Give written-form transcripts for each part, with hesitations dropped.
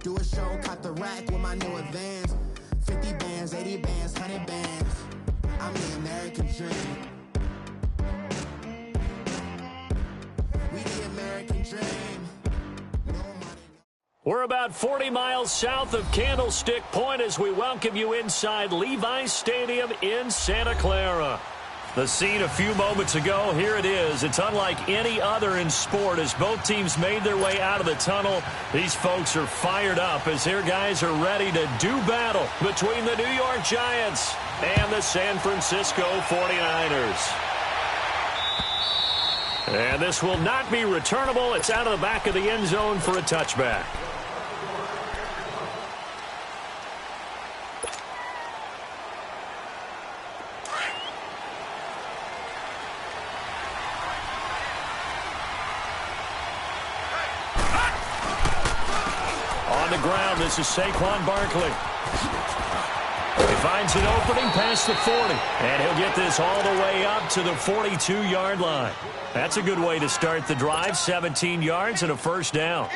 Do a show, caught the rack with my new advance. 50 bands, 80 bands, 100 bands. I'm the American dream. We the American dream. No money. We're about 40 miles south of Candlestick Point as we welcome you inside Levi's Stadium in Santa Clara. The scene a few moments ago, here it is. It's unlike any other in sport as both teams made their way out of the tunnel. These folks are fired up as their guys are ready to do battle between the New York Giants and the San Francisco 49ers. And this will not be returnable. It's out of the back of the end zone for a touchback. On the ground, this is Saquon Barkley. He finds an opening past the 40, and he'll get this all the way up to the 42-yard line. That's a good way to start the drive, 17 yards and a first down.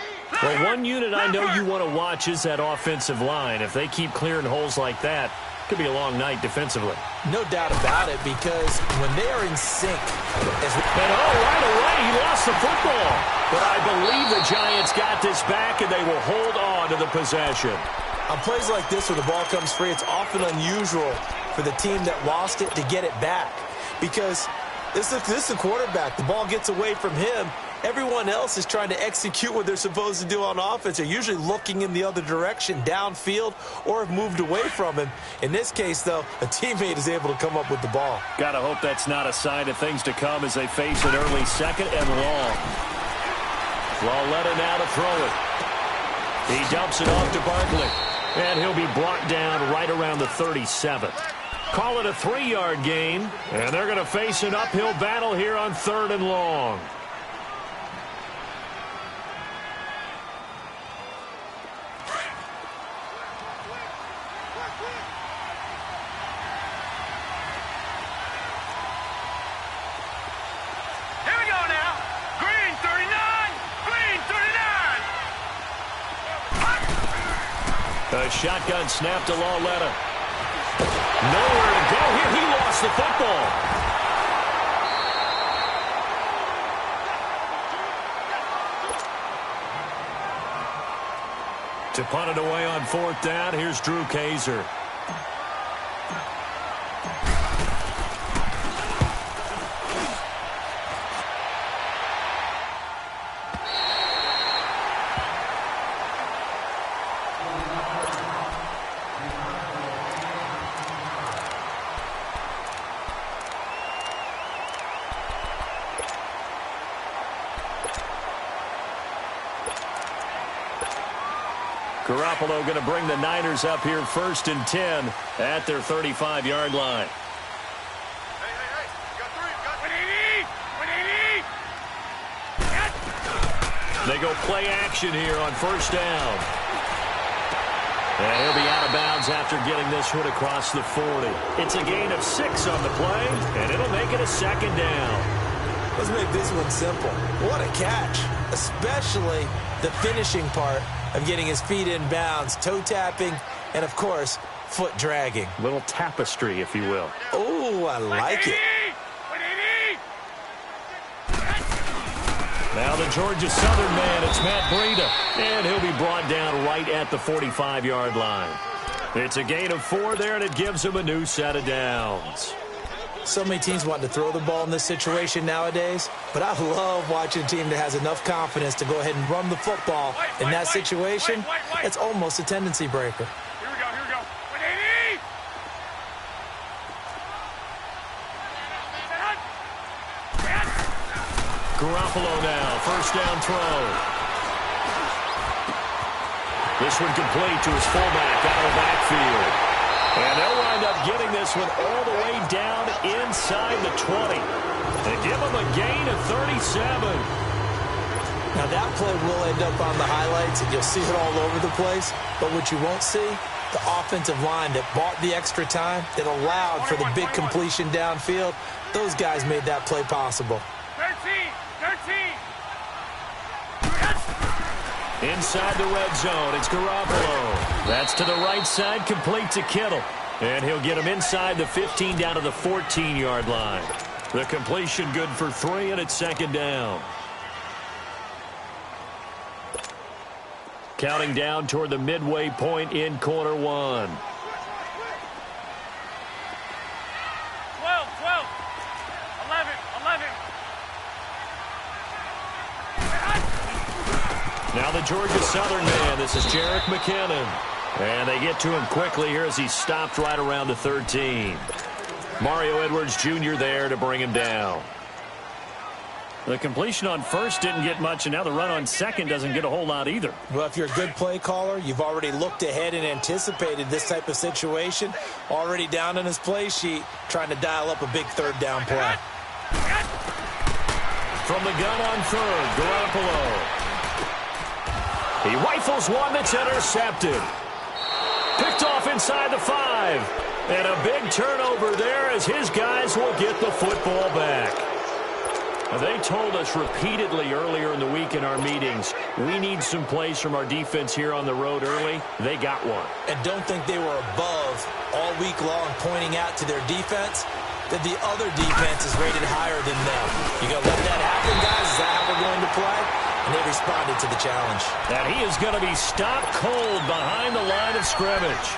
Well, one unit I know you want to watch is that offensive line. If they keep clearing holes like that, it could be a long night defensively. No doubt about it, because when they are in sync. Right away, he lost the football. But I believe the Giants got this back, and they will hold on to the possession. On plays like this where the ball comes free, it's often unusual for the team that lost it to get it back. Because this is the quarterback. The ball gets away from him. Everyone else is trying to execute what they're supposed to do on offense. They're usually looking in the other direction, downfield, or have moved away from him. In this case, though, a teammate is able to come up with the ball. Gotta hope that's not a sign of things to come as they face an early second and long. Lauletta now to throw it. He dumps it off to Barkley. And he'll be brought down right around the 37. Call it a 3-yard gain. And they're going to face an uphill battle here on 3rd and long. A shotgun snap to Lauletta. Nowhere to go here. He lost the football. To punt it away on 4th down, here's Drew Kaiser. Garoppolo going to bring the Niners up here 1st and 10 at their 35-yard line. Hey, got 3, got 180. They go play action here on 1st down. And he'll be out of bounds after getting this one across the 40. It's a gain of 6 on the play, and it'll make it a 2nd down. Let's make this one simple. What a catch, especially the finishing part of getting his feet in bounds, toe tapping, and, of course, foot dragging. Little tapestry, if you will. Oh, I like it. Now the Georgia Southern man, it's Matt Breida, and he'll be brought down right at the 45-yard line. It's a gain of 4 there, and it gives him a new set of downs. So many teams want to throw the ball in this situation nowadays, but I love watching a team that has enough confidence to go ahead and run the football. In that situation, it's almost a tendency breaker. Here we go. 180. Garoppolo now, 1st down throw. This one complete to his fullback out of the backfield. And they'll wind up getting this one all the way down inside the 20. They give him a gain of 37. Now that play will end up on the highlights, and you'll see it all over the place. But what you won't see, the offensive line that bought the extra time, that allowed for the big completion downfield. Those guys made that play possible. 13. Inside the red zone, it's Garoppolo. That's to the right side, complete to Kittle. And he'll get him inside the 15 down to the 14-yard line. The completion good for 3, and it's second down. Counting down toward the midway point in quarter 1. 12, 11. Now the Georgia Southern man. This is Jerick McKinnon. And they get to him quickly here as he stopped right around the 13. Mario Edwards Jr. there to bring him down. The completion on first didn't get much, and now the run on second doesn't get a whole lot either. Well, if you're a good play caller, you've already looked ahead and anticipated this type of situation. Already down on his play sheet, trying to dial up a big third down play. From the gun on third, Garoppolo. He rifles one that's intercepted. Picked off inside the 5. And a big turnover there as his guys will get the football back. They told us repeatedly earlier in the week in our meetings, we need some plays from our defense here on the road early. They got one. And don't think they were above all week long pointing out to their defense that the other defense is rated higher than them. You going to let that happen, guys? Is that how we're going to play? And they responded to the challenge. And he is going to be stopped cold behind the line of scrimmage.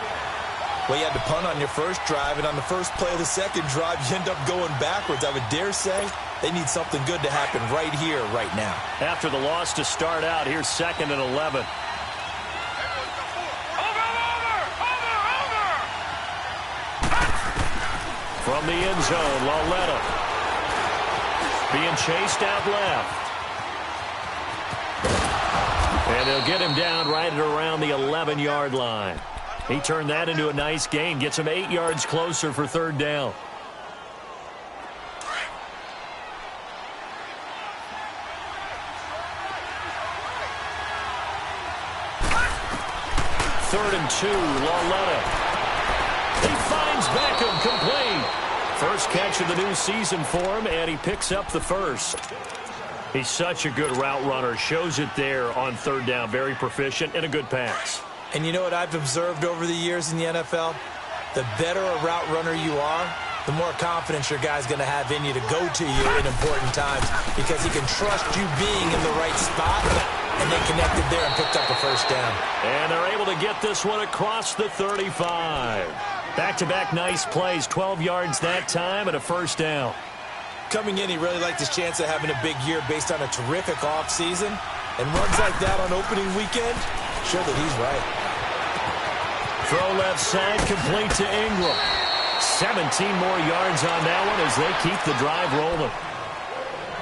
Well, you had to punt on your first drive, and on the first play of the second drive, you end up going backwards. I would dare say they need something good to happen right here, right now. After the loss to start out, here's 2nd and 11. From the end zone, Lauletta. Being chased out left. And they'll get him down right at around the 11-yard line. He turned that into a nice gain. Gets him 8 yards closer for third down. Third and 2, Lauletta. He finds Beckham, complete. First catch of the new season for him, and he picks up the first. He's such a good route runner. Shows it there on third down. Very proficient and a good pass. And you know what I've observed over the years in the NFL? The better a route runner you are, the more confidence your guy's going to have in you to go to you in important times because he can trust you being in the right spot, and they connected there and picked up a first down. And they're able to get this one across the 35. Back-to-back nice plays, 12 yards that time and a first down. Coming in, he really liked his chance of having a big year based on a terrific offseason, and runs like that on opening weekend show that he's right. Throw left side, complete to Ingram. 17 more yards on that one as they keep the drive rolling.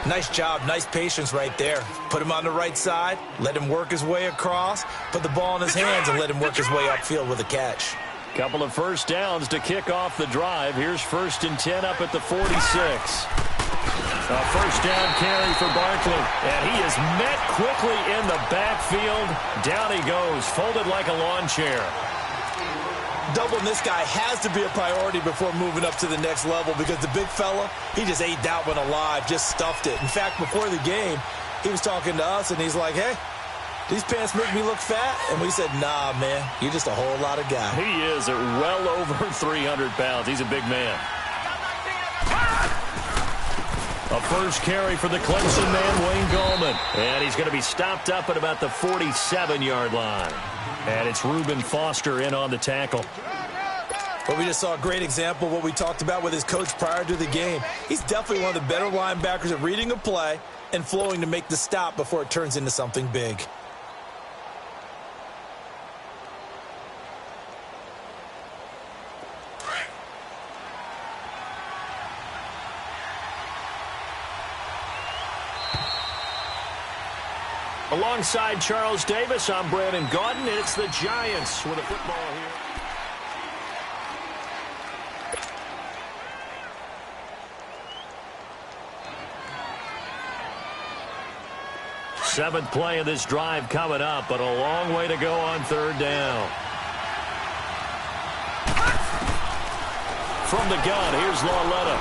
Nice job, nice patience right there. Put him on the right side, let him work his way across, put the ball in his hands and let him work his way upfield with a catch. Couple of first downs to kick off the drive. Here's 1st and 10 up at the 46. A first down carry for Barkley. And he is met quickly in the backfield. Down he goes, folded like a lawn chair. Doubling this guy has to be a priority before moving up to the next level because the big fella, he just ate that one alive, just stuffed it. In fact, before the game, he was talking to us, and he's like, hey, these pants make me look fat. And we said, nah, man, you're just a whole lot of guy. He is at well over 300 pounds. He's a big man. A first carry for the Clemson man, Wayne Gallman. And he's going to be stopped up at about the 47-yard line. And it's Reuben Foster in on the tackle. Well, we just saw a great example of what we talked about with his coach prior to the game. He's definitely one of the better linebackers at reading a play and flowing to make the stop before it turns into something big. Alongside Charles Davis, I'm Brandon Gaudin, and it's the Giants with a football here. Seventh play of this drive coming up, but a long way to go on third down. From the gun, here's Lauletta.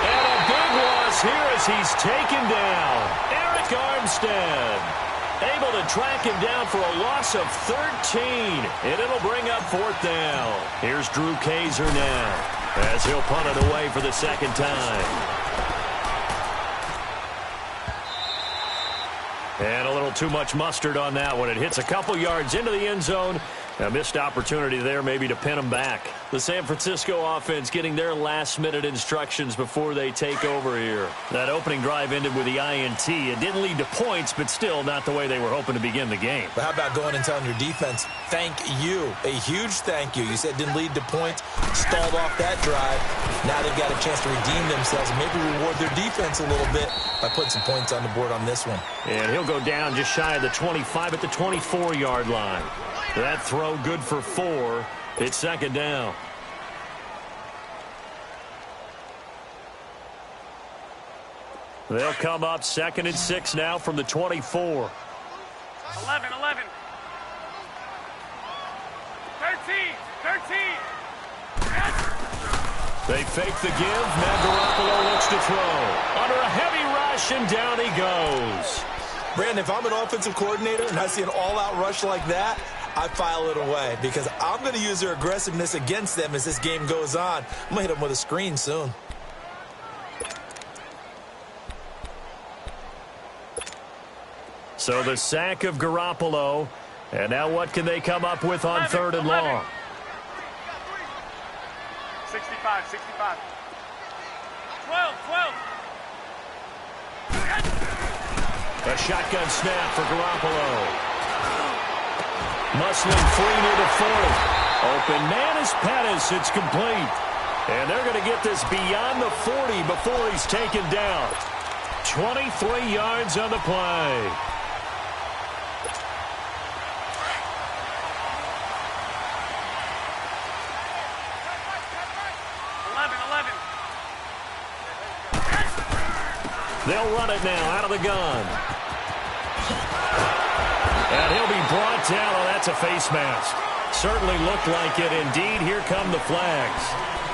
And a big loss here as he's taken down. Armstead. Able to track him down for a loss of 13, and it'll bring up 4th down. Here's Drew Kaiser now, as he'll punt it away for the 2nd time. And a little too much mustard on that one. It hits a couple yards into the end zone. A missed opportunity there maybe to pin them back. The San Francisco offense getting their last-minute instructions before they take over here. That opening drive ended with the INT. It didn't lead to points, but still not the way they were hoping to begin the game. But how about going and telling your defense, thank you, a huge thank you. You said it didn't lead to points, stalled off that drive. Now they've got a chance to redeem themselves and maybe reward their defense a little bit by putting some points on the board on this one. And he'll go down just shy of the 25 at the 24-yard line. That throw good for 4. It's 2nd down. They'll come up 2nd and 6 now from the 24. 11, 11. 13, 13. They fake the give. Now Garoppolo looks to throw. Under a heavy rush, and down he goes. Brandon, if I'm an offensive coordinator and I see an all-out rush like that, I file it away because I'm going to use their aggressiveness against them as this game goes on. I'm going to hit them with a screen soon. So the sack of Garoppolo. And now what can they come up with on 3rd and long? 65, 65. 12, 12. A shotgun snap for Garoppolo. Muslim free near the 40. Open man is Pettis. It's complete. And they're going to get this beyond the 40 before he's taken down. 23 yards on the play. They'll run it now out of the gun. And he'll be brought down. Oh, that's a face mask. Certainly looked like it. Indeed, here come the flags.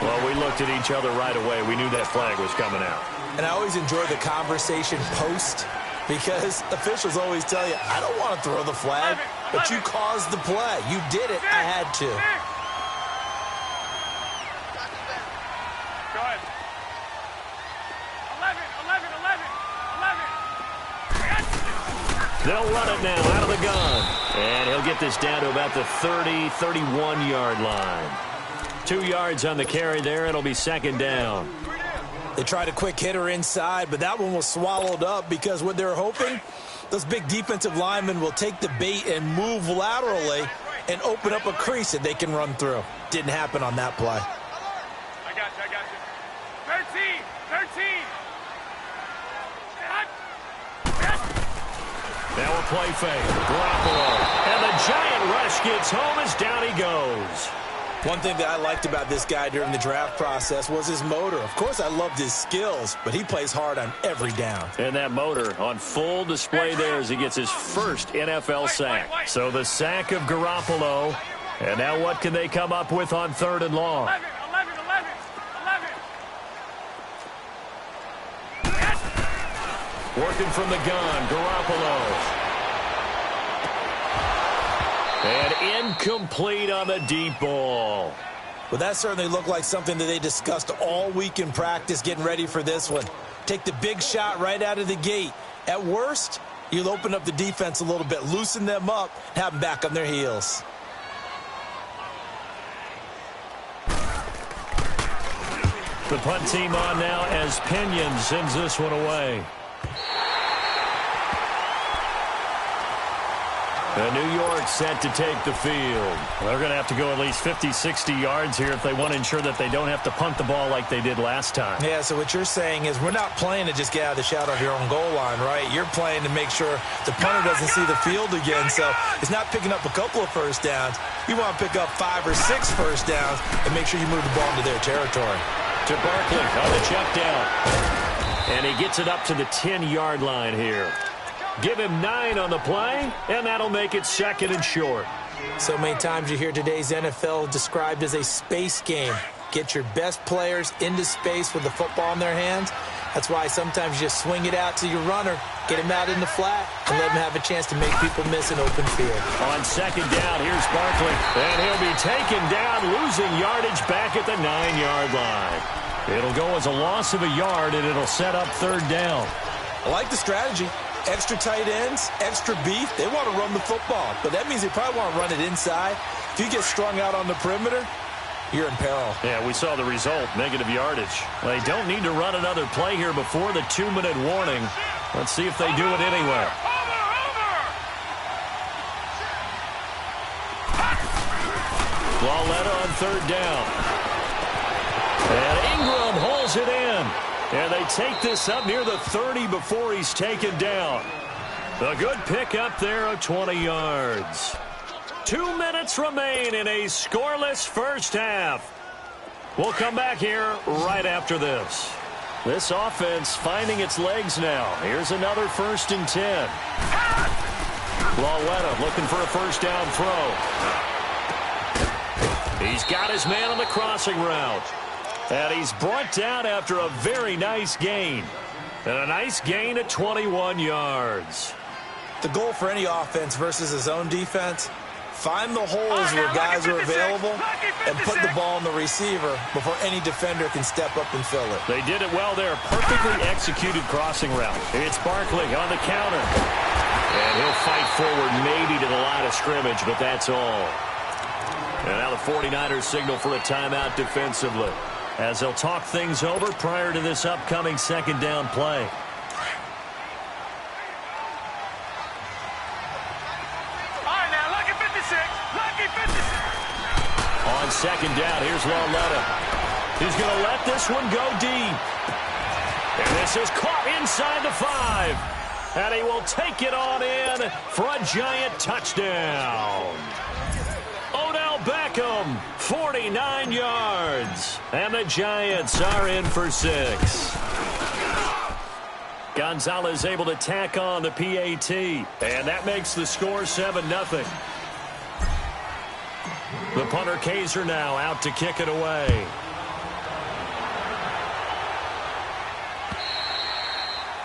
Well, we looked at each other right away. We knew that flag was coming out. And I always enjoy the conversation post because officials always tell you, I don't want to throw the flag, but you caused the play. You did it. I had to. Go ahead. 11, 11, 11, 11. They'll run it now out of the gun. And he'll get this down to about the 30, 31-yard line. 2 yards on the carry there. It'll be 2nd down. They tried a quick hitter inside, but that one was swallowed up because what they're hoping, those big defensive linemen will take the bait and move laterally and open up a crease that they can run through. Didn't happen on that play. I got you, I got you. 13, 13. Now a play fake. Garoppolo. And the giant rush gets home as down he goes. One thing that I liked about this guy during the draft process was his motor. Of course, I loved his skills, but he plays hard on every down. And that motor on full display there as he gets his first NFL sack. So the sack of Garoppolo. And now what can they come up with on 3rd and long? 11, 11, 11, 11. Working from the gun, Garoppolo. And incomplete on the deep ball. Well, that certainly looked like something that they discussed all week in practice getting ready for this one. Take the big shot right out of the gate. At worst, you'll open up the defense a little bit, loosen them up, have them back on their heels. The punt team on now as Pinion sends this one away. And New York set to take the field. They're going to have to go at least 50, 60 yards here if they want to ensure that they don't have to punt the ball like they did last time. Yeah, so what you're saying is we're not playing to just get out of the shadow of your own goal line, right? You're playing to make sure the punter doesn't see the field again. So it's not picking up a couple of first downs. You want to pick up 5 or 6 first downs and make sure you move the ball into their territory. To Barkley on the check down. And he gets it up to the 10-yard line here. Give him 9 on the play, and that'll make it 2nd and short. So many times you hear today's NFL described as a space game. Get your best players into space with the football in their hands. That's why sometimes you just swing it out to your runner, Get him out in the flat and let him have a chance to make people miss an open field. On second down, here's Barkley. And he'll be taken down, losing yardage back at the 9-yard line. It'll go as a loss of a yard, and it'll set up third down. I like the strategy. Extra tight ends, extra beef. They want to run the football, but that means they probably want to run it inside. If you get strung out on the perimeter, you're in peril. Yeah, we saw the result, negative yardage. They don't need to run another play here before the 2-minute warning. Let's see if they do it anyway. Lawletta on third down. And Ingram holds it in. And they take this up near the 30 before he's taken down. A good pick up there of 20 yards. 2 minutes remain in a scoreless first half. We'll come back here right after this. This offense finding its legs now. Here's another 1st and 10. Lawletta looking for a first down throw. He's got his man on the crossing route. And he's brought down after a very nice gain. And a nice gain at 21 yards. The goal for any offense versus his own defense, find the holes where guys are available and put the ball in the receiver before any defender can step up and fill it. They did it well there. Perfectly executed crossing route. It's Barkley on the counter. And he'll fight forward maybe to the line of scrimmage, but that's all. And now the 49ers signal for a timeout defensively, as they'll talk things over prior to this upcoming second down play. On second down, here's Lawletta. He's going to let this one go deep. And this is caught inside the 5. And he will take it on in for a giant touchdown. Odell Beckham, 49 yards. And the Giants are in for 6. Gonzalez able to tack on the PAT. And that makes the score 7-0. The punter Kaiser now out to kick it away.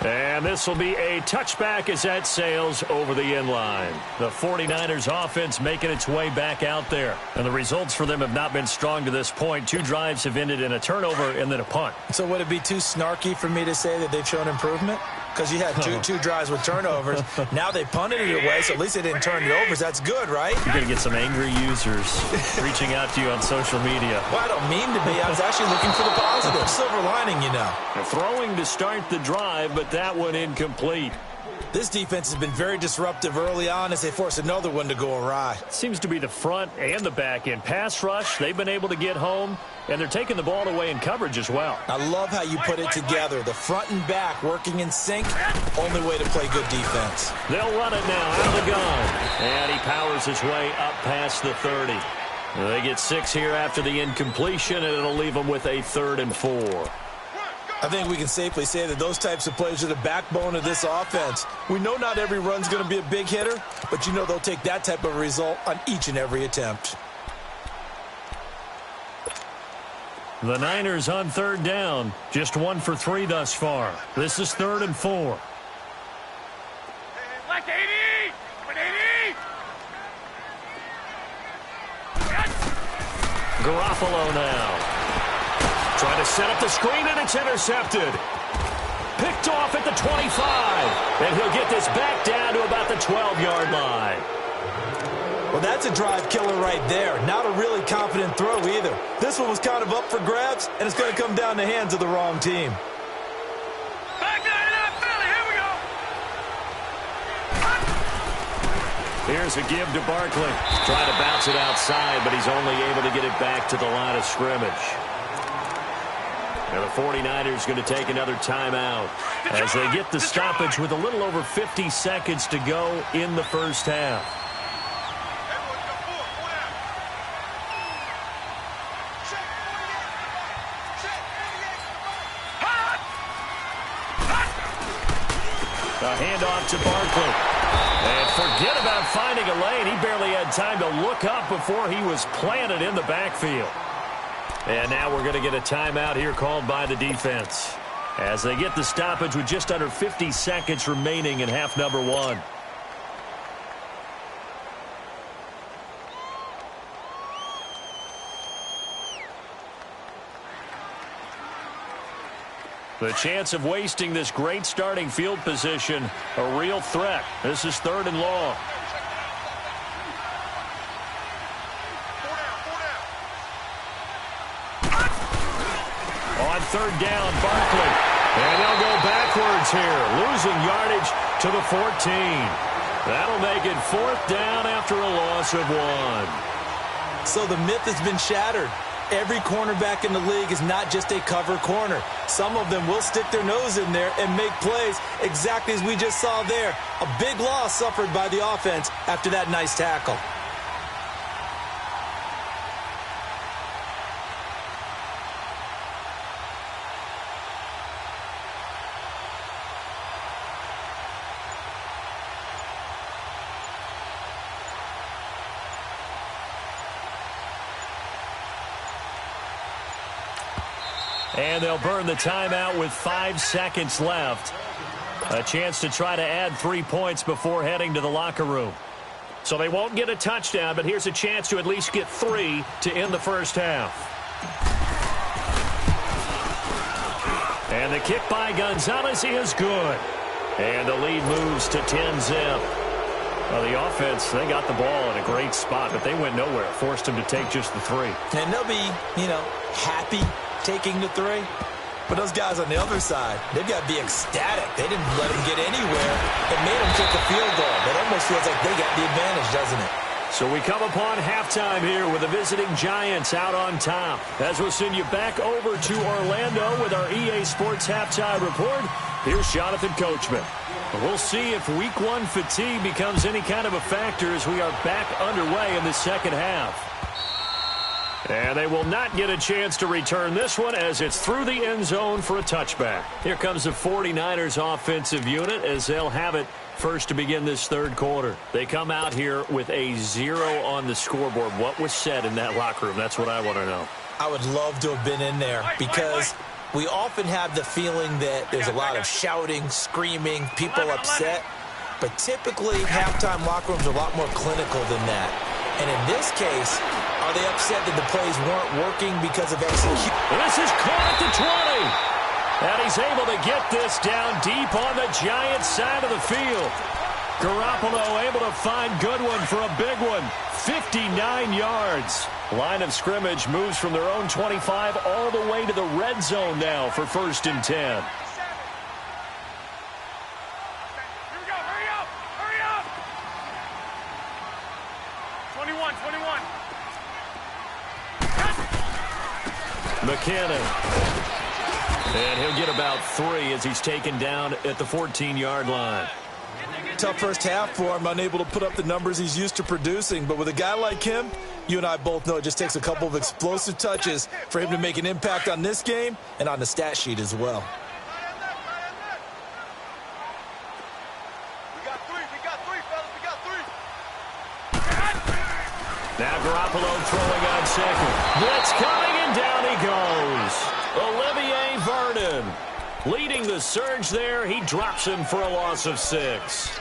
And this will be a touchback as that sails over the inline. The 49ers offense making its way back out there. And the results for them have not been strong to this point. 2 drives have ended in a turnover and then a punt. So would it be too snarky for me to say that they've shown improvement? Because you had two drives with turnovers. Now they punted it away, so at least they didn't turn it over. That's good, right? You're going to get some angry users reaching out to you on social media. Well, I don't mean to be. I was actually looking for the positive. Silver lining, you know. Throwing to start the drive, but that one incomplete. This defense has been very disruptive early on as they force another one to go awry. Seems to be the front and the back end. Pass rush, they've been able to get home, and they're taking the ball away in coverage as well. I love how you put it together. The front and back working in sync. Only way to play good defense. They'll run it now out of the gun. And he powers his way up past the 30. They get 6 here after the incompletion, and it'll leave them with a 3rd and 4. I think we can safely say that those types of plays are the backbone of this offense. We know not every run's going to be a big hitter, but you know they'll take that type of result on each and every attempt. The Niners on 3rd down. Just 1 for 3 thus far. This is 3rd and 4. Like 80! With 80! Garoppolo now. Trying to set up the screen, and it's intercepted. Picked off at the 25. And he'll get this back down to about the 12-yard line. Well, that's a drive killer right there. Not a really confident throw either. This one was kind of up for grabs, and it's going to come down the hands of the wrong team. Back down to Philly. Here we go. Here's a give to Barkley. Trying to bounce it outside, but he's only able to get it back to the line of scrimmage. And the 49ers going to take another timeout as they get the stoppage with a little over 50 seconds to go in the first half. A handoff to Barkley. And forget about finding a lane. He barely had time to look up before he was planted in the backfield. And now we're going to get a timeout here called by the defense. as they get the stoppage with just under 50 seconds remaining in half number one. The chance of wasting this great starting field position, a real threat. This is 3rd and long. On 3rd down, Barkley. And they'll go backwards here, losing yardage to the 14. That'll make it 4th down after a loss of 1. So the myth has been shattered. Every cornerback in the league is not just a cover corner. Some of them will stick their nose in there and make plays exactly as we just saw there. A big loss suffered by the offense after that nice tackle. And they'll burn the timeout with 5 seconds left. A chance to try to add 3 points before heading to the locker room. So they won't get a touchdown, but here's a chance to at least get 3 to end the first half. And the kick by Gonzalez is good. And the lead moves to 10-zip. Well, the offense, they got the ball in a great spot, but they went nowhere. Forced them to take just the 3. And they'll be, happy taking the 3. But those guys on the other side, they've got to be ecstatic. They didn't let them get anywhere. It made them kick a field goal. That almost feels like they got the advantage, doesn't it? So we come upon halftime here with the visiting Giants out on top. As we'll send you back over to Orlando with our EA Sports Halftime Report, here's Jonathan Coachman. We'll see if Week 1 fatigue becomes any kind of a factor as we are back underway in the second half. And they will not get a chance to return this one as it's through the end zone for a touchback. Here comes the 49ers offensive unit as they'll have it first to begin this third quarter. They come out here with a 0 on the scoreboard. What was said in that locker room? That's what I want to know. I would love to have been in there because we often have the feeling that there's a lot of shouting, screaming, people upset. But typically, halftime locker rooms are a lot more clinical than that. And in this case, are they upset that the plays weren't working because of execution? This is caught at the 20. And he's able to get this down deep on the Giants side of the field. Garoppolo able to find Goodwin for a big one. 59 yards. Line of scrimmage moves from their own 25 all the way to the red zone now for 1st and 10. McKinnon. And he'll get about 3 as he's taken down at the 14-yard line. Tough first half for him, unable to put up the numbers he's used to producing. But with a guy like him, you and I both know it just takes a couple of explosive touches for him to make an impact on this game and on the stat sheet as well. Now Garoppolo throwing on second. Blitz coming, and down he goes. Olivier Vernon leading the surge there. He drops him for a loss of 6.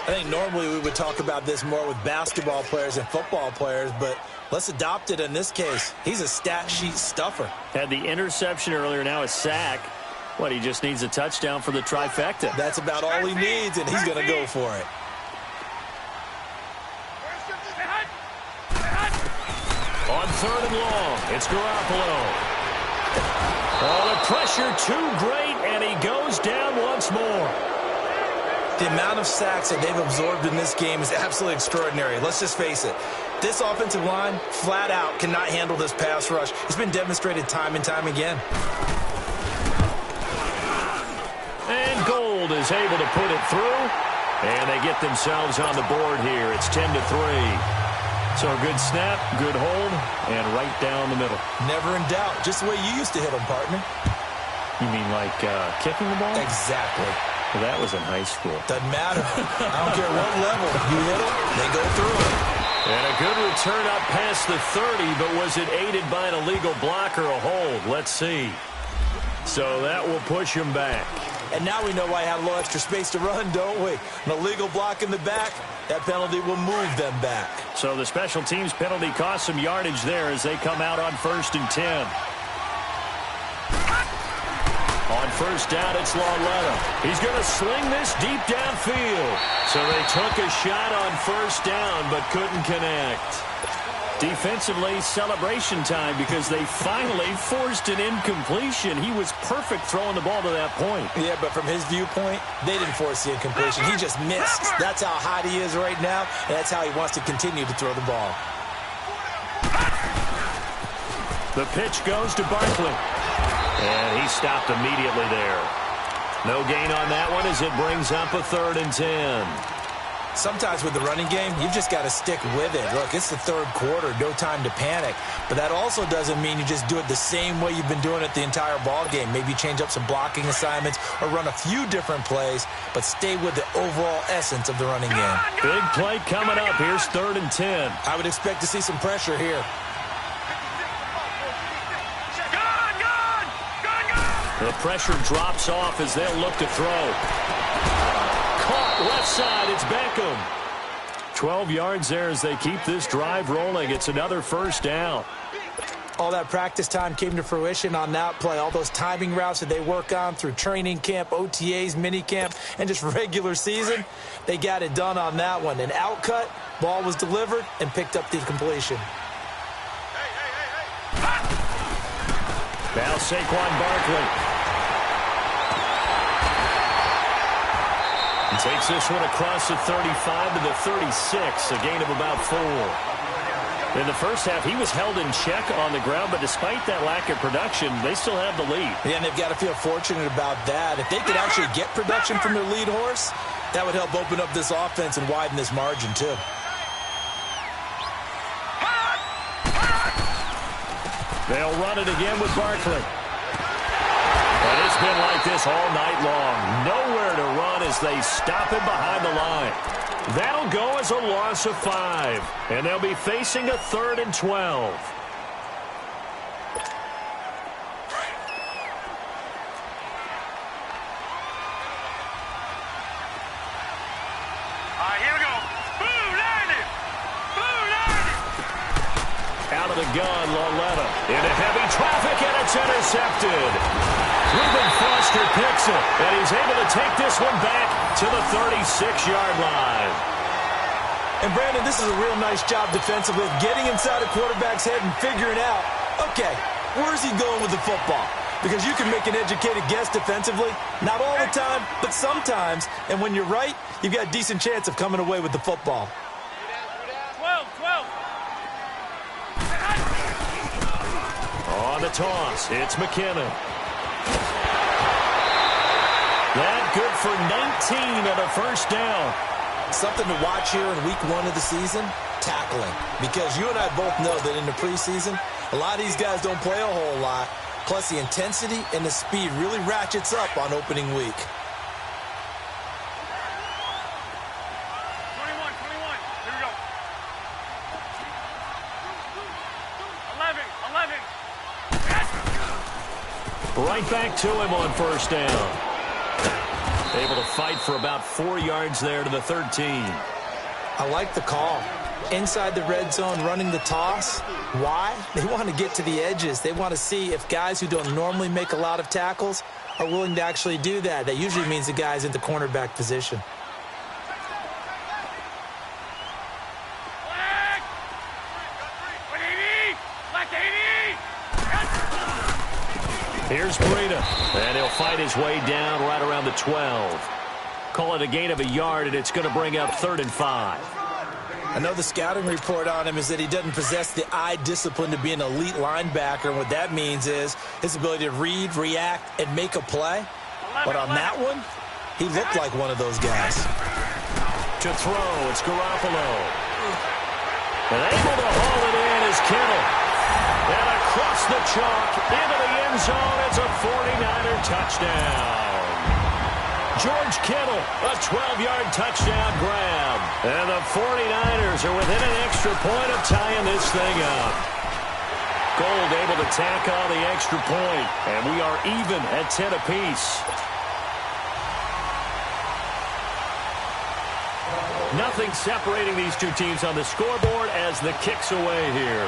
I think normally we would talk about this more with basketball players and football players, but let's adopt it in this case. He's a stat sheet stuffer. Had the interception earlier, now a sack. What, he just needs a touchdown for the trifecta. That's about all he needs, and he's going to go for it. On 3rd and long, it's Garoppolo. Oh, the pressure too great, and he goes down once more. The amount of sacks that they've absorbed in this game is absolutely extraordinary. Let's just face it. This offensive line, flat out, cannot handle this pass rush. It's been demonstrated time and time again. And Gold is able to put it through. And they get themselves on the board here. It's 10-3. So a good snap, good hold, and right down the middle. Never in doubt. Just the way you used to hit them, partner. You mean like kicking the ball? Exactly. Well, that was in high school. Doesn't matter. I don't care what level. You hit them, they go through it. And a good return up past the 30, but was it aided by an illegal block or a hold? Let's see. So that will push him back. And now we know why I had a little extra space to run, don't we? An illegal block in the back, that penalty will move them back. So the special teams penalty cost some yardage there as they come out on 1st and 10. On 1st down, it's Lauletta. He's going to sling this deep downfield. So they took a shot on 1st down but couldn't connect. Defensively, celebration time because they finally forced an incompletion. He was perfect throwing the ball to that point. Yeah, but from his viewpoint, they didn't force the incompletion. He just missed. That's how hot he is right now, and that's how he wants to continue to throw the ball. The pitch goes to Barkley. And he stopped immediately there. No gain on that one as it brings up a 3rd and 10. Sometimes with the running game, you've just got to stick with it. Look, it's the 3rd quarter, no time to panic. But that also doesn't mean you just do it the same way you've been doing it the entire ball game. Maybe change up some blocking assignments or run a few different plays, but stay with the overall essence of the running game. Big play coming up. Here's 3rd and 10. I would expect to see some pressure here. The pressure drops off as they'll look to throw. Caught left side. It's Beckham. 12 yards there as they keep this drive rolling. It's another 1st down. All that practice time came to fruition on that play. All those timing routes that they work on through training camp, OTAs, minicamp, and just regular season, they got it done on that one. An outcut, ball was delivered, and picked up the completion. Now Saquon Barkley. He takes this one across the 35 to the 36, a gain of about 4. In the first half, he was held in check on the ground, but despite that lack of production, they still have the lead. Yeah, and they've got to feel fortunate about that. If they could actually get production from their lead horse, that would help open up this offense and widen this margin, too. They'll run it again with Barkley. And it's been like this all night long. Nowhere to run as they stop him behind the line. That'll go as a loss of 5. And they'll be facing a 3rd and 12. Here we go. Boom, landed. Boom, landed. Out of the gun, Lauletta. Into heavy traffic, and it's intercepted. Reuben Foster picks it, and he's able to take this one back to the 36-yard line. And, Brandon, this is a real nice job defensively of getting inside a quarterback's head and figuring out, okay, where's he going with the football? Because you can make an educated guess defensively, not all the time, but sometimes. And when you're right, you've got a decent chance of coming away with the football. 12. On the toss, it's McKinnon. That good for 19 on a 1st down. Something to watch here in week 1 of the season, tackling. Because you and I both know that in the preseason, a lot of these guys don't play a whole lot. Plus, the intensity and the speed really ratchets up on opening week. 21. Here we go. 11. Right back to him on 1st down. Able to fight for about 4 yards there to the 13. I like the call. Inside the red zone, running the toss. Why? They want to get to the edges. They want to see if guys who don't normally make a lot of tackles are willing to actually do that. That usually means the guy's in the cornerback position. Here's Breida, and he'll fight his way down right around the 12. Call it a gain of a yard, and it's going to bring up 3rd and 5. I know the scouting report on him is that he doesn't possess the eye discipline to be an elite linebacker, and what that means is his ability to read, react, and make a play. But on that one, he looked like one of those guys. To throw, it's Garoppolo. And able to haul it in is Kittle. And across the chalk, into the end zone, it's a 49er touchdown. George Kittle, a 12-yard touchdown grab. And the 49ers are within an extra point of tying this thing up. Gold able to tack on the extra point, and we are even at 10 apiece. Nothing separating these two teams on the scoreboard as the kick's away here.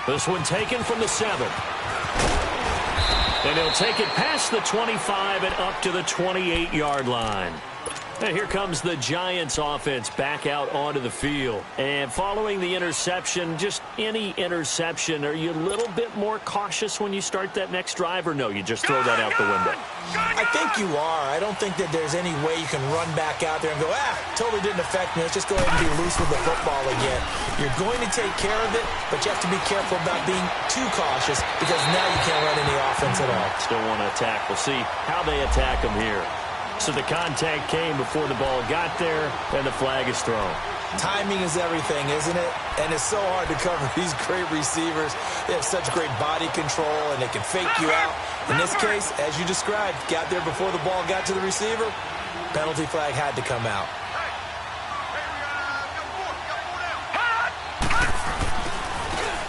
This one taken from the 7. And he'll take it past the 25 and up to the 28-yard line. And here comes the Giants offense back out onto the field. And following the interception, just any interception, are you a little bit more cautious when you start that next drive, or no, you just throw that out the window? I think you are. I don't think that there's any way you can run back out there and go, totally didn't affect me. Let's just go ahead and be loose with the football again. You're going to take care of it, but you have to be careful about being too cautious because now you can't run any offense at all. Still want to attack. We'll see how they attack them here. So the contact came before the ball got there, and the flag is thrown. Timing is everything, isn't it? And it's so hard to cover these great receivers. They have such great body control, and they can fake you out. In this case, as you described, got there before the ball got to the receiver. Penalty flag had to come out.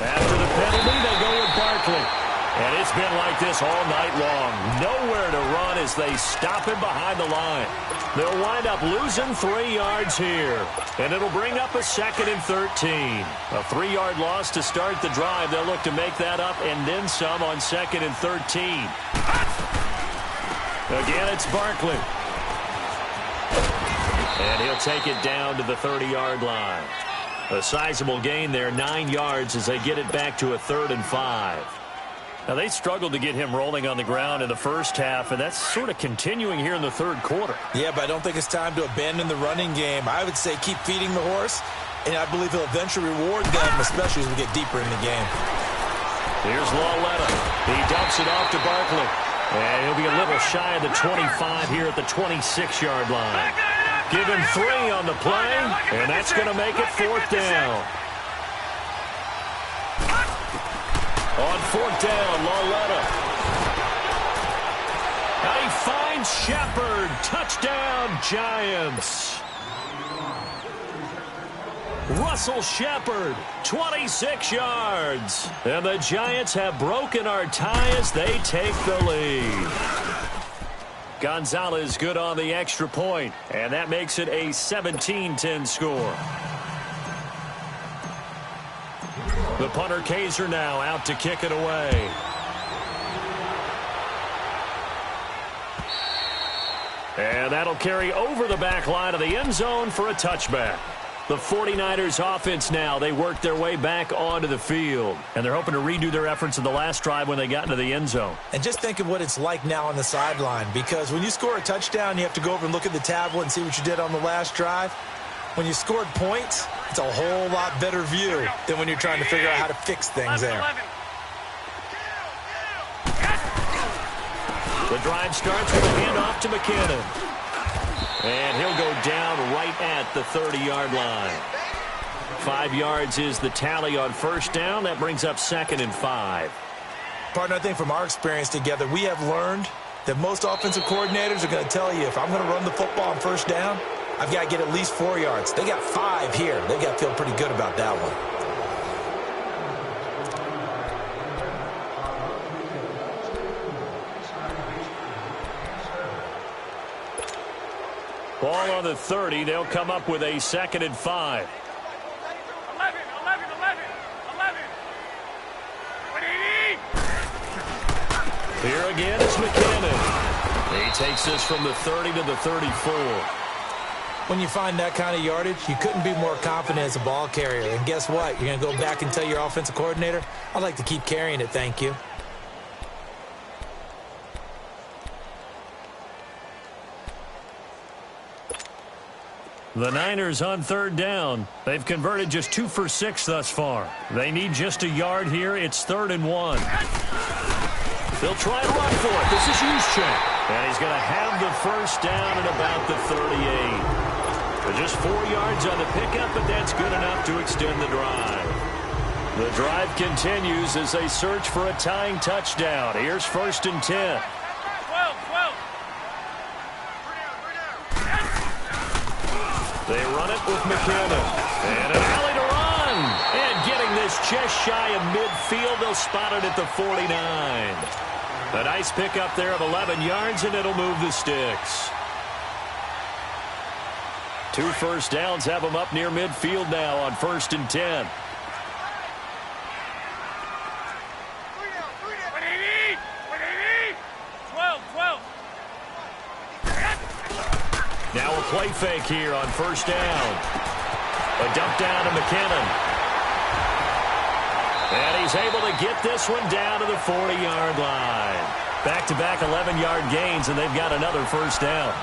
After the penalty, they go with Barkley. And it's been like this all night long. Nowhere to run as they stop him behind the line. They'll wind up losing 3 yards here. And it'll bring up a 2nd and 13. A 3-yard loss to start the drive. They'll look to make that up and then some on 2nd and 13. Again, it's Barkley. And he'll take it down to the 30-yard line. A sizable gain there, 9 yards as they get it back to a 3rd and 5. Now, they struggled to get him rolling on the ground in the first half, and that's sort of continuing here in the 3rd quarter. Yeah, but I don't think it's time to abandon the running game. I would say keep feeding the horse, and I believe he'll eventually reward them, especially as we get deeper in the game. Here's Lawletta. He dumps it off to Barkley. And he'll be a little shy of the 25 here at the 26-yard line. Give him 3 on the play, and that's going to make it 4th down. On 4th down, Lawletta. Now he finds Shepard. Touchdown, Giants. Russell Shepard, 26 yards. And the Giants have broken our tie as they take the lead. Gonzalez good on the extra point, and that makes it a 17-10 score. The punter Kaiser now out to kick it away. And that'll carry over the back line of the end zone for a touchback. The 49ers offense now, they work their way back onto the field. And they're hoping to redo their efforts in the last drive when they got into the end zone. And just think of what it's like now on the sideline. Because when you score a touchdown, you have to go over and look at the tablet and see what you did on the last drive. When you scored points, it's a whole lot better view than when you're trying to figure out how to fix things there. The drive starts with a handoff to McKinnon. And he'll go down right at the 30-yard line. 5 yards is the tally on 1st down. That brings up 2nd and 5. Partner, I think from our experience together, we have learned that most offensive coordinators are going to tell you, if I'm going to run the football on 1st down, I've got to get at least 4 yards. They got 5 here. They got to feel pretty good about that one. Ball on the 30. They'll come up with a 2nd and 5. 11. Here again is McKinnon. He takes this from the 30 to the 34. When you find that kind of yardage, you couldn't be more confident as a ball carrier. And guess what? You're going to go back and tell your offensive coordinator, I'd like to keep carrying it, thank you. The Niners on 3rd down. They've converted just 2 for 6 thus far. They need just a yard here. It's 3rd and 1. They'll try to run for it. This is Juszczyk. And he's going to have the 1st down at about the 38. Just 4 yards on the pickup, but that's good enough to extend the drive. The drive continues as they search for a tying touchdown. Here's 1st and 10. 12. They run it with McKinnon. And an alley to run. And getting this shy of midfield. They'll spot it at the 49. A nice pickup there of 11 yards, and it'll move the sticks. 2 first downs have them up near midfield now on 1st and 10. Now a play fake here on 1st down. A dump down to McKinnon. And he's able to get this one down to the 40-yard line. Back-to-back 11-yard gains, and they've got another 1st down.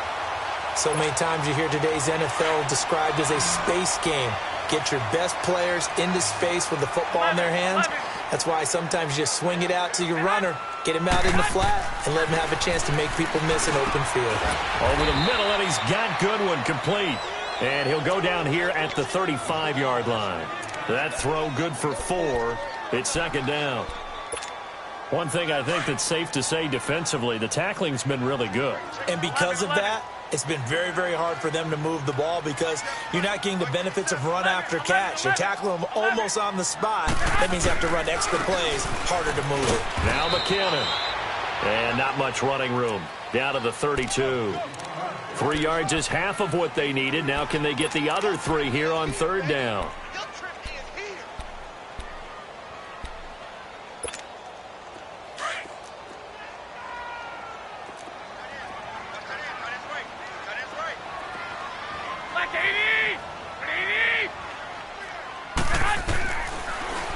So many times you hear today's NFL described as a space game. Get your best players into space with the football in their hands. That's why sometimes you just swing it out to your runner, get him out in the flat, and let him have a chance to make people miss an open field. Over the middle, and he's got Goodwin complete. And he'll go down here at the 35-yard line. That throw good for 4. It's 2nd down. One thing I think that's safe to say defensively, the tackling's been really good. And because of that, it's been very, very hard for them to move the ball because you're not getting the benefits of run after catch. You're tackling them almost on the spot. That means you have to run extra plays, harder to move it. Now McKinnon. And not much running room. Down to the 32. 3 yards is half of what they needed. Now can they get the other 3 here on 3rd down?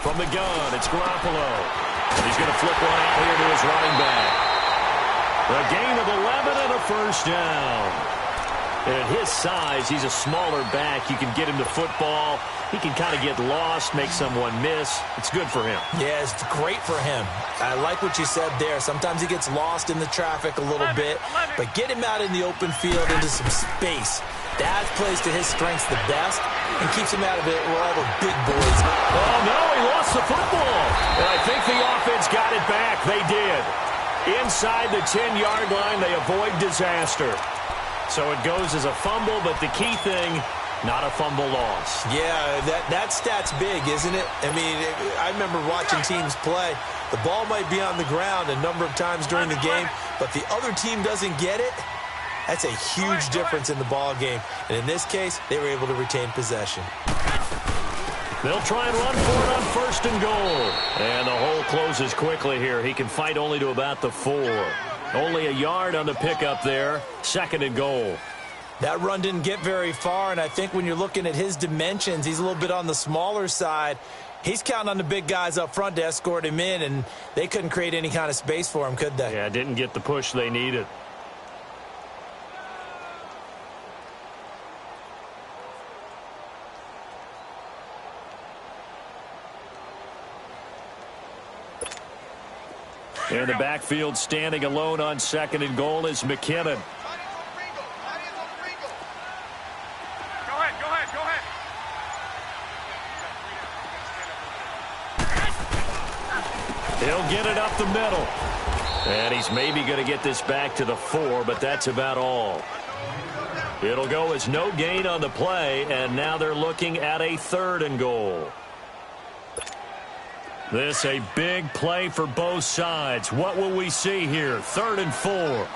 From the gun, it's Garoppolo. He's going to flip one out here to his running back. A gain of 11 and a 1st down. And at his size, he's a smaller back. You can get him to football. He can kind of get lost, make someone miss. It's good for him. Yeah, it's great for him. I like what you said there. Sometimes he gets lost in the traffic a little bit, but get him out in the open field into some space. That plays to his strengths the best and keeps him out of it where all the big boys are. Oh, no, he lost the football. And I think the offense got it back. They did. Inside the 10-yard line, they avoid disaster. So it goes as a fumble, but the key thing, not a fumble loss. Yeah, that stat's big, isn't it? I mean, I remember watching teams play. The ball might be on the ground a number of times during the game, but the other team doesn't get it. That's a huge difference in the ball game. And in this case, they were able to retain possession. They'll try and run for it on 1st and goal. And the hole closes quickly here. He can fight only to about the 4. Only a yard on the pickup there. 2nd and goal. That run didn't get very far, and I think when you're looking at his dimensions, he's a little bit on the smaller side. He's counting on the big guys up front to escort him in, and they couldn't create any kind of space for him, could they? Yeah, didn't get the push they needed. In the backfield, standing alone on 2nd and goal is McKinnon. Go ahead. He'll get it up the middle. And he's maybe going to get this back to the 4, but that's about all. It'll go as no gain on the play, and now they're looking at a 3rd and goal. This a big play for both sides. What will we see here? 3rd and 4. 11.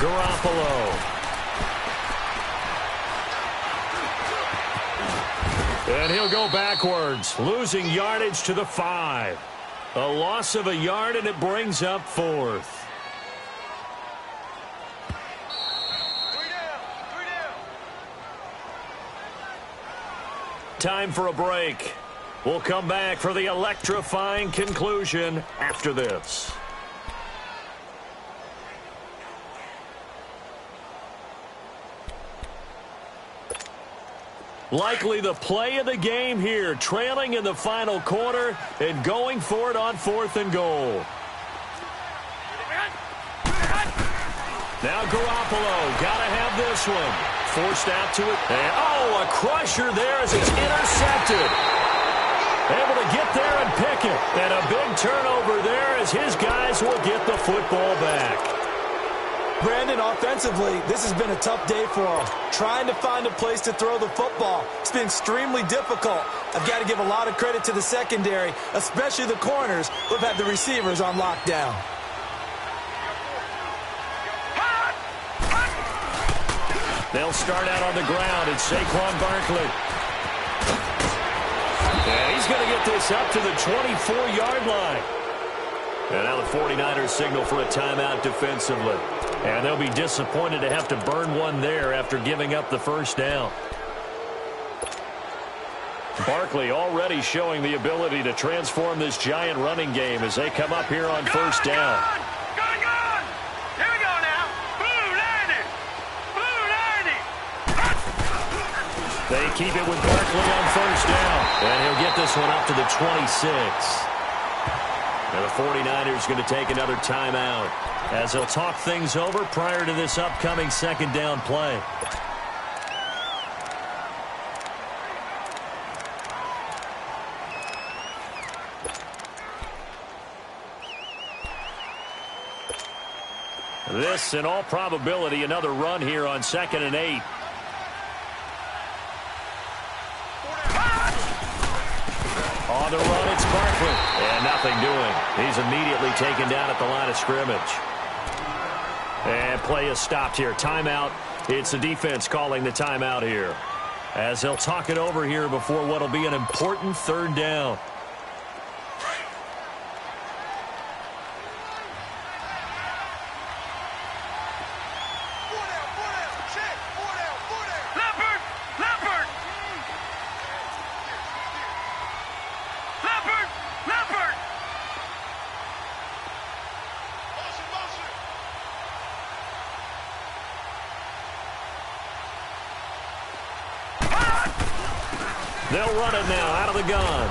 Garoppolo. And he'll go backwards, losing yardage to the 5. A loss of a yard, and it brings up 4th. Time for a break. We'll come back for the electrifying conclusion after this. Likely the play of the game here, trailing in the final quarter and going for it on 4th and goal. Now Garoppolo, gotta have this one. Forced out to it. And, a crusher there as it's intercepted. Able to get there and pick it. And a big turnover there as his guys will get the football back. Brandon, offensively, this has been a tough day for them. Trying to find a place to throw the football. It's been extremely difficult. I've got to give a lot of credit to the secondary, especially the corners who have had the receivers on lockdown. They'll start out on the ground. It's Saquon Barkley. And he's going to get this up to the 24-yard line. And now the 49ers signal for a timeout defensively. And they'll be disappointed to have to burn one there after giving up the first down. Barkley already showing the ability to transform this giant running game as they come up here on first down. Here we go now. They keep it with Barkley on first down. And he'll get this one up to the 26. And the 49ers going to take another timeout as they'll talk things over prior to this upcoming second down play. This, in all probability, another run here on 2nd and 8. On the run, it's Barkley. And nothing doing. He's immediately taken down at the line of scrimmage. And play is stopped here. Timeout. It's the defense calling the timeout here, as they'll talk it over here before what will be an important third down. They'll run it now out of the gun.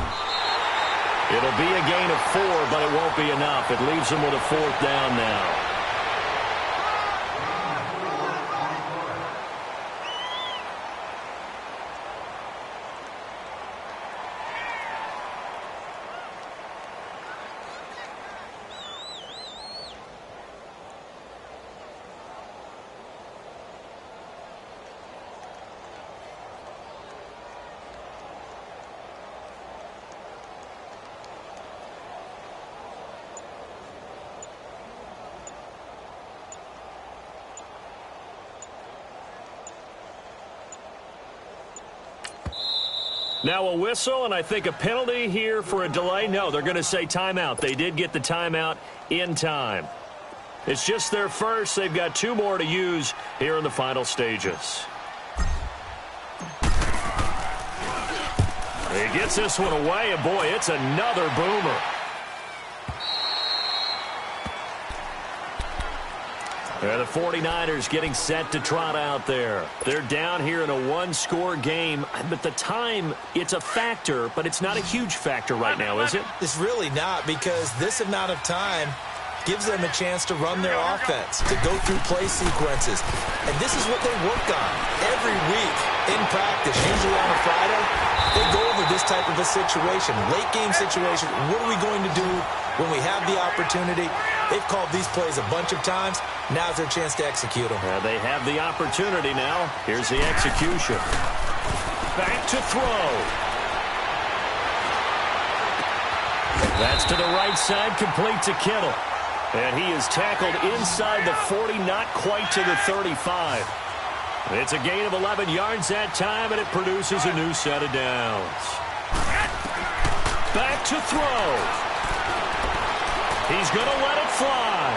It'll be a gain of 4, but it won't be enough. It leaves them with a 4th down now. Now a whistle, and I think a penalty here for a delay. No, they're going to say timeout. They did get the timeout in time. It's just their first. They've got 2 more to use here in the final stages. He gets this one away, and boy, it's another boomer. And the 49ers getting set to trot out there. They're down here in a 1-score game, but the time, it's a factor, but it's not a huge factor right now, is it? It's really not, because this amount of time gives them a chance to run their offense, to go through play sequences. And this is what they work on every week in practice, usually on a Friday. They go over this type of a situation, late game situation. What are we going to do when we have the opportunity? They've called these plays a bunch of times. Now's their chance to execute them. They have the opportunity now. Here's the execution. Back to throw. That's to the right side, complete to Kittle. And he is tackled inside the 40, not quite to the 35. It's a gain of 11 yards that time, and it produces a new set of downs. Back to throw. He's going to let it fly.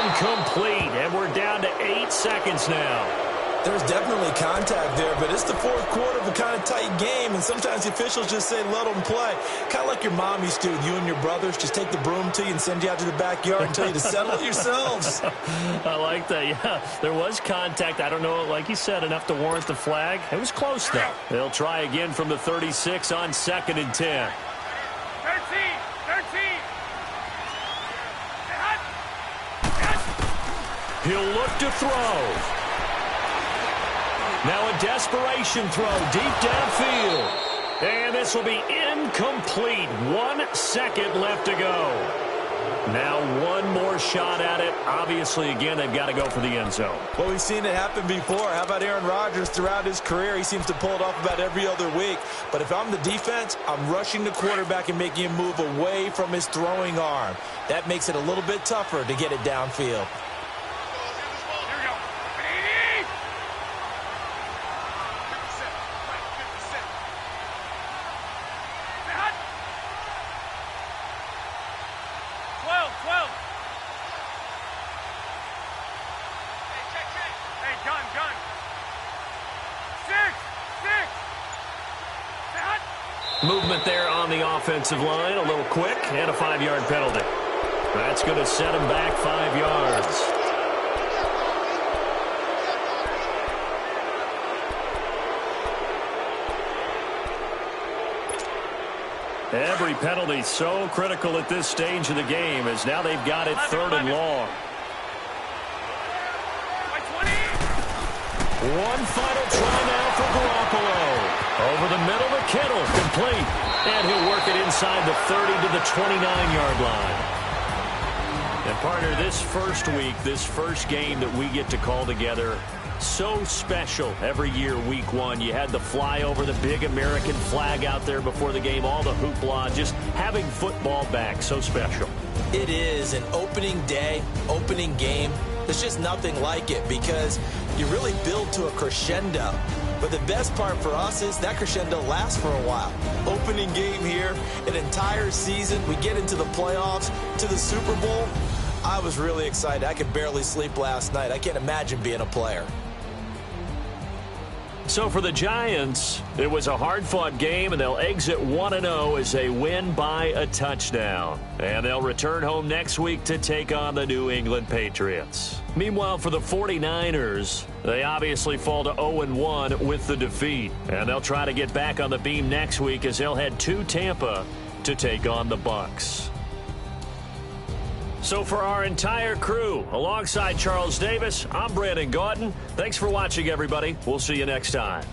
Incomplete, and we're down to 8 seconds now. There's definitely contact there, but it's the 4th quarter of a kind of tight game, and sometimes the officials just say, let them play. Kind of like your mom used to, you and your brothers just take the broom to you and send you out to the backyard and tell you to settle it yourselves. I like that, yeah. There was contact. I don't know, like you said, enough to warrant the flag. It was close, though. They'll try again from the 36 on 2nd and 10. 13. He'll look to throw. Now a desperation throw deep downfield. And this will be incomplete. 1 second left to go. Now 1 more first shot at it. Obviously, again, they've got to go for the end zone. Well, we've seen it happen before. How about Aaron Rodgers throughout his career? He seems to pull it off about every other week. But if I'm the defense, I'm rushing the quarterback and making him move away from his throwing arm. That makes it a little bit tougher to get it downfield. Movement there on the offensive line, a little quick, and a 5-yard penalty. That's going to set him back 5 yards. Every penalty so critical at this stage of the game, as now they've got it 3rd and long. One final try now for Garoppolo. Over the middle to Kittle, complete. And he'll work it inside the 30 to the 29-yard line. And partner, this first week, this first game that we get to call together, so special every year, week 1. You had the flyover, the big American flag out there before the game, all the hoopla, just having football back, so special. It is an opening day, opening game. There's just nothing like it because you really build to a crescendo. But the best part for us is that crescendo lasts for a while. Opening game here, an entire season. We get into the playoffs, to the Super Bowl. I was really excited. I could barely sleep last night. I can't imagine being a player. So for the Giants, it was a hard-fought game, and they'll exit 1-0 as they win by a touchdown. And they'll return home next week to take on the New England Patriots. Meanwhile, for the 49ers, they obviously fall to 0-1 with the defeat. And they'll try to get back on the beam next week as they'll head to Tampa to take on the Bucs. So for our entire crew, alongside Charles Davis, I'm Brandon Gaudin. Thanks for watching, everybody. We'll see you next time.